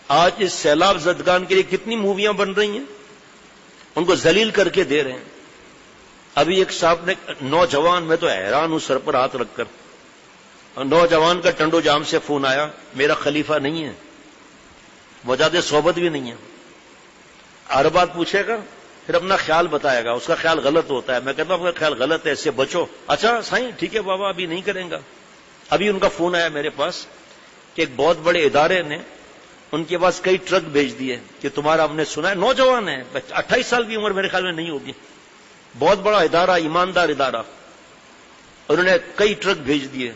آج اس سیلاب زدگان کے لیے کتنی موویاں بن رہی ہیں، ان کو ذلیل کر کے دے رہے ہیں. ابھی ایک صاحب نے نوجوان، میں تو حیران ہوں سر پر ہاتھ رکھ کر، نوجوان کا ٹنڈو جام سے فون آیا، میرا خلیفہ نہیں ہے، وجاد صحبت بھی نہیں ہے. ہر بات پوچھے گا، پھر اپنا خیال بتائے گا، اس کا خیال غلط ہوتا ہے. میں کہتا ہوں آپ کا خیال غلط ہے، اس سے بچو. اچھا سائیں ٹھیک ہے بابا، ابھی نہیں کریں گا. ابھی ان کا فون آیا میرے پاس کہ ایک بہت بڑے ادارے نے ان کے پاس کئی ٹرک بھیج دیے کہ تمہارا ہم نے سنا ہے، نوجوان ہے، 28 سال کی عمر میرے خیال میں نہیں ہوگی، بہت بڑا ادارہ، ایماندار ادارہ. انہوں نے کئی ٹرک بھیج دیے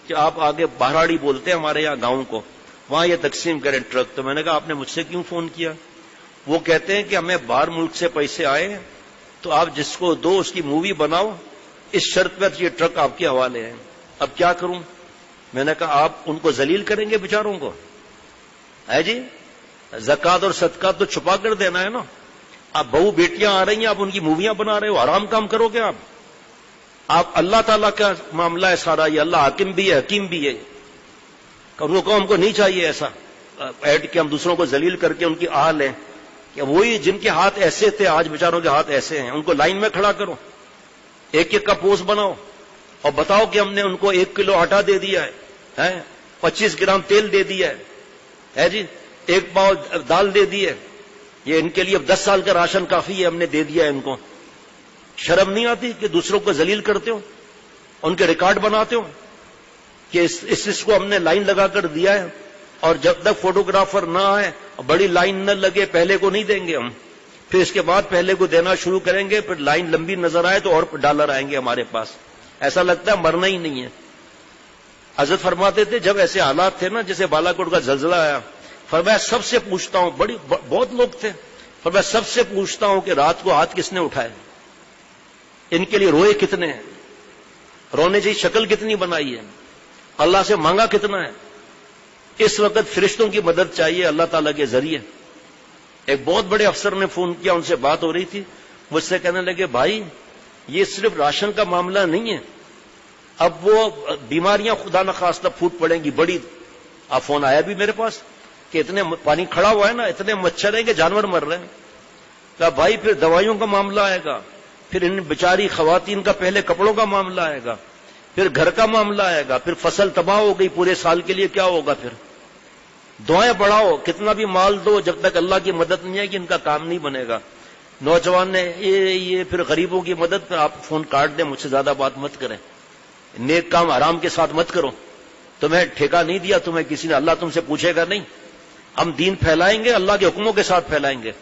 کہ آپ آگے بہراڑی بولتے ہیں ہمارے یہاں گاؤں کو، وہاں یہ تقسیم کریں ٹرک. تو میں نے کہا آپ نے مجھ سے کیوں فون کیا؟ وہ کہتے ہیں کہ ہمیں باہر ملک سے پیسے آئے تو آپ جس کو دو اس کی مووی بناؤ، اس شرط پر یہ ٹرک آپ کے حوالے ہیں. اب کیا کروں؟ میں نے کہا آپ ان کو ذلیل کریں گے بیچاروں کو؟ ہے جی، زکات اور صدقات تو چھپا کر دینا ہے نا. اب بہو بیٹیاں آ رہی ہیں، آپ ان کی موویاں بنا رہے ہو، حرام کام کرو گے آپ اللہ تعالیٰ کا معاملہ ہے سارا، یہ اللہ حاکم بھی ہے حکیم بھی ہے. ان کو ہم کو نہیں چاہیے ایسا ایڈ کہ ہم دوسروں کو ذلیل کر کے ان کی آہ لیں. کہ وہی جن کے ہاتھ ایسے تھے آج بیچاروں کے ہاتھ ایسے ہیں، ان کو لائن میں کھڑا کرو، ایک ایک کا پوسٹ بناؤ اور بتاؤ کہ ہم نے ان کو 1 کلو آٹا دے دیا ہے، 25 گرام تیل دے دیا ہے جی، 1 پاؤ دال دے دی ہے، یہ ان کے لیے 10 سال کا راشن کافی ہے، ہم نے دے دیا ہے ان کو. شرم نہیں آتی کہ دوسروں کو ذلیل کرتے ہو، ان کے ریکارڈ بناتے ہو کہ اس کو ہم نے لائن لگا کر دیا ہے، اور جب تک فوٹوگرافر نہ آئے، بڑی لائن نہ لگے، پہلے کو نہیں دیں گے ہم، پھر اس کے بعد پہلے کو دینا شروع کریں گے، پھر لائن لمبی نظر آئے تو اور ڈالر آئیں گے ہمارے پاس. ایسا لگتا ہے مرنا ہی نہیں ہے. حضرت فرماتے تھے جب ایسے حالات تھے نا، جیسے بالا کوٹ کا زلزلہ آیا، فرمایا سب سے پوچھتا ہوں، بہت لوگ تھے، فرمایا سب سے پوچھتا ہوں کہ رات کو ہاتھ کس نے اٹھائے، ان کے لیے روئے کتنے ہیں، رونے جی شکل کتنی بنائی ہے، اللہ سے مانگا کتنا ہے. اس وقت فرشتوں کی مدد چاہیے اللہ تعالیٰ کے ذریعے. ایک بہت بڑے افسر نے فون کیا، ان سے بات ہو رہی تھی، مجھ سے کہنے لگے بھائی یہ صرف راشن کا معاملہ نہیں ہے، اب وہ بیماریاں خدا نخواستہ پھوٹ پڑیں گی بڑی. اب فون آیا بھی میرے پاس کہ اتنے پانی کھڑا ہوا ہے نا، اتنے مچھر ہیں کہ جانور مر رہے ہیں. کہا بھائی پھر دوائیوں کا معاملہ آئے گا، پھر ان بیچاری خواتین کا پہلے کپڑوں کا معاملہ آئے گا، پھر گھر کا معاملہ آئے گا، پھر فصل تباہ ہو گئی پورے سال کے لیے کیا ہوگا. پھر دعائیں بڑھاؤ، کتنا بھی مال دو، جب تک اللہ کی مدد نہیں ہے کہ ان کا کام نہیں بنے گا. نوجوان نے یہ پھر غریبوں کی مدد پہ آپ فون کاٹ دیں، مجھ سے زیادہ بات مت کریں، نیک کام حرام کے ساتھ مت کرو. تمہیں ٹھیکہ نہیں دیا تمہیں کسی نے، اللہ تم سے پوچھے گا نہیں. ہم دین پھیلائیں گے، اللہ کے حکموں کے ساتھ پھیلائیں گے.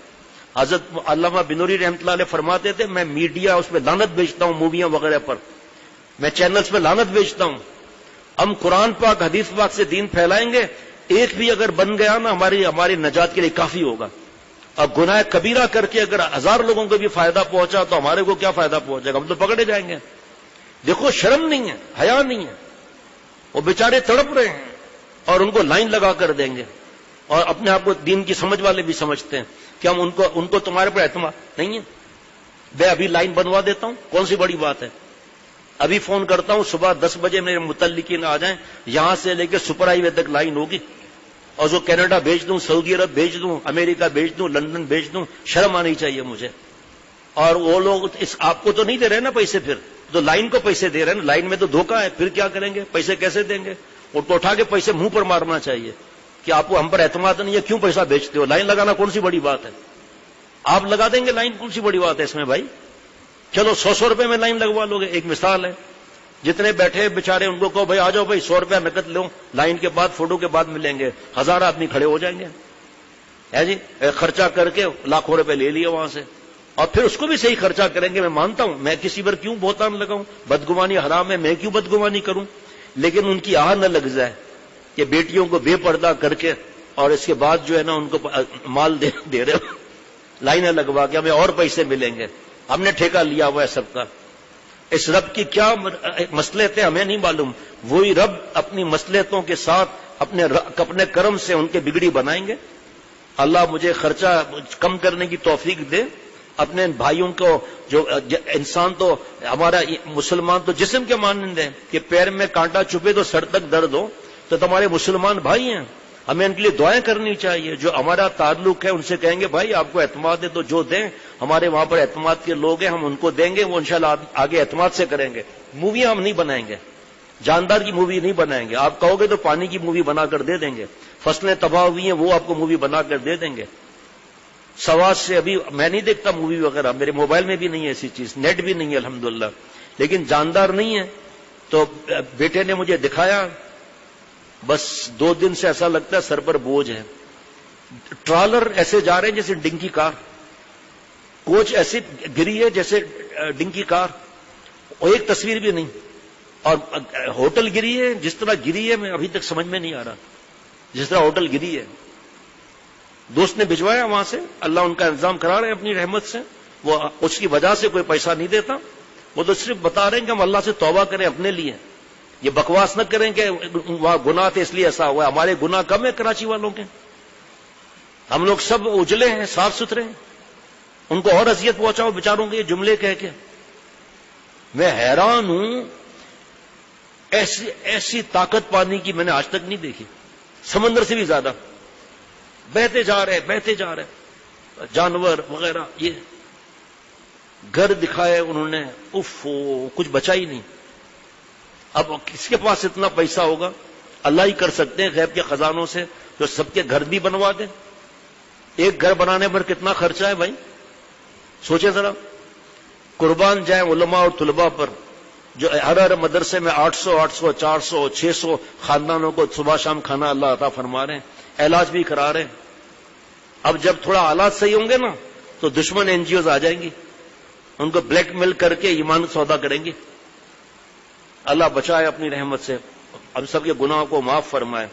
حضرت علامہ بنوری رحمۃ اللہ علیہ فرماتے تھے میں میڈیا اس پہ لعنت بیچتا ہوں، موویاں وغیرہ پر میں چینلز پہ لعنت بیچتا ہوں. ہم قرآن پاک حدیث پاک سے دین پھیلائیں گے، ایک بھی اگر بن گیا نا ہماری نجات کے لیے کافی ہوگا. اب گناہ کبیرہ کر کے اگر 1000 لوگوں کو بھی فائدہ پہنچا تو ہمارے کو کیا فائدہ پہنچے گا، ہم تو پکڑے جائیں گے. دیکھو شرم نہیں ہے، حیا نہیں ہے، وہ بیچارے تڑپ رہے ہیں اور ان کو لائن لگا کر دیں گے. اور اپنے آپ کو دین کی سمجھ والے بھی سمجھتے ہیں کہ ہم ان کو تمہارے پر اعتماد نہیں ہے. میں ابھی لائن بنوا دیتا ہوں، کون سی بڑی بات ہے. ابھی فون کرتا ہوں، صبح 10 بجے میرے متعلقین آ جائیں، یہاں سے لے کے سپر ہائی وے تک لائن ہوگی، اور جو کینیڈا بھیج دوں، سعودی عرب بھیج دوں، امریکہ بھیج دوں، لندن بھیج دوں. شرم آنی چاہیے مجھے. اور وہ لوگ آپ کو تو نہیں دے رہے نا پیسے، پھر تو لائن کو پیسے دے رہے ہیں. لائن میں تو دھوکہ ہے، پھر کیا کریں گے، پیسے کیسے دیں گے. ان کو اٹھا کے پیسے منہ پر مارنا چاہیے کہ آپ کو ہم پر اعتماد نہیں ہے، کیوں پیسہ بیچتے ہو. لائن لگانا کون سی بڑی بات ہے، آپ لگا دیں گے لائن، کون سی بڑی بات ہے اس میں بھائی. چلو 100 روپے میں لائن لگوا لو گے، ایک مثال ہے. جتنے بیٹھے بےچارے ان کو کہو بھائی آ جاؤ بھائی 100 روپیہ نقد لو، لائن کے بعد فوٹو کے بعد ملیں گے، 1000 آدمی کھڑے ہو جائیں گے. ہے جی، خرچہ کر کے لاکھوں روپے لے لیے وہاں سے، اور پھر اس کو بھی صحیح خرچہ کریں گے. میں مانتا ہوں، میں کسی پر کیوں بہتان لگاؤں، بدگمانی حرام ہے، میں کیوں بدگمانی کروں. لیکن ان کی آہ نہ لگ جائے کہ بیٹیوں کو بے پردہ کر کے اور اس کے بعد جو ہے نا ان کو مال دے رہے ہو، لائنیں لگوا کے ہمیں اور پیسے ملیں گے. ہم نے ٹھیکہ لیا ہوا ہے سب کا. اس رب کی کیا مصلحتیں ہمیں نہیں معلوم، وہی رب اپنی مصلحتوں کے ساتھ اپنے کرم سے ان کے بگڑی بنائیں گے. اللہ مجھے خرچہ کم کرنے کی توفیق دے. اپنے بھائیوں کو، جو انسان تو ہمارا مسلمان تو جسم کے مانند ہے کہ پیر میں کانٹا چپے تو سر تک درد ہو، تو تمہارے مسلمان بھائی ہیں. ہمیں ان کے لیے دعائیں کرنی چاہیے. جو ہمارا تعلق ہے ان سے کہیں گے بھائی آپ کو اعتماد ہے تو جو دیں, ہمارے وہاں پر اعتماد کے لوگ ہیں, ہم ان کو دیں گے, وہ انشاءاللہ آگے اعتماد سے کریں گے. موویاں ہم نہیں بنائیں گے, جاندار کی مووی نہیں بنائیں گے. آپ کہو گے تو پانی کی مووی بنا کر دے دیں گے. فصلیں تباہ ہوئی ہیں وہ آپ کو مووی بنا کر دے دیں گے. سواس سے ابھی میں نہیں دیکھتا مووی وغیرہ, میرے موبائل میں بھی نہیں ہے ایسی چیز, نیٹ بھی نہیں ہے الحمدللہ, لیکن جاندار نہیں ہے. تو بیٹے نے مجھے دکھایا, بس 2 دن سے ایسا لگتا ہے سر پر بوجھ ہے. ٹرالر ایسے جا رہے ہیں جیسے ڈنکی کار, کوچ ایسی گری ہے جیسے ڈنکی کار, اور ایک تصویر بھی نہیں. اور ہوٹل گری ہے جس طرح گری ہے, میں ابھی تک سمجھ میں نہیں آ رہا جس طرح ہوٹل گری ہے. دوست نے بھجوایا وہاں سے, اللہ ان کا انتظام کرا رہے ہیں اپنی رحمت سے. وہ اس کی وجہ سے کوئی پیسہ نہیں دیتا, وہ تو صرف بتا رہے ہیں کہ ہم اللہ سے توبہ کریں اپنے لیے. یہ بکواس نہ کریں کہ وہاں گناہ تھے اس لیے ایسا ہوا. ہمارے گناہ کم ہے کراچی والوں کے, ہم لوگ سب اجلے ہیں, صاف ستھرے ہیں. ان کو اور اذیت پہنچاؤ بیچاروں کے یہ جملے کہہ کے. میں حیران ہوں, ایسی طاقت پانی کی میں نے آج تک نہیں دیکھی. سمندر سے بھی زیادہ بہتے جا رہے جانور وغیرہ. یہ گھر دکھائے انہوں نے, کچھ بچا ہی نہیں. اب کس کے پاس اتنا پیسہ ہوگا؟ اللہ ہی کر سکتے ہیں غیب کے خزانوں سے, جو سب کے گھر بھی بنوا دیں. ایک گھر بنانے پر کتنا خرچہ ہے بھائی, سوچیں ذرا. قربان جائیں علماء اور طلباء پر, جو ہر مدرسے میں 800 400 600 خاندانوں کو صبح شام کھانا اللہ عطا فرما رہے ہیں, علاج بھی کرا رہے ہیں. اب جب تھوڑا حالات صحیح ہوں گے نا تو دشمن NGOs آ جائیں گی, ان کو بلیک میل کر کے ایمان سودا کریں گے. اللہ بچائے اپنی رحمت سے, ہم سب کے گناہوں کو معاف فرمائے.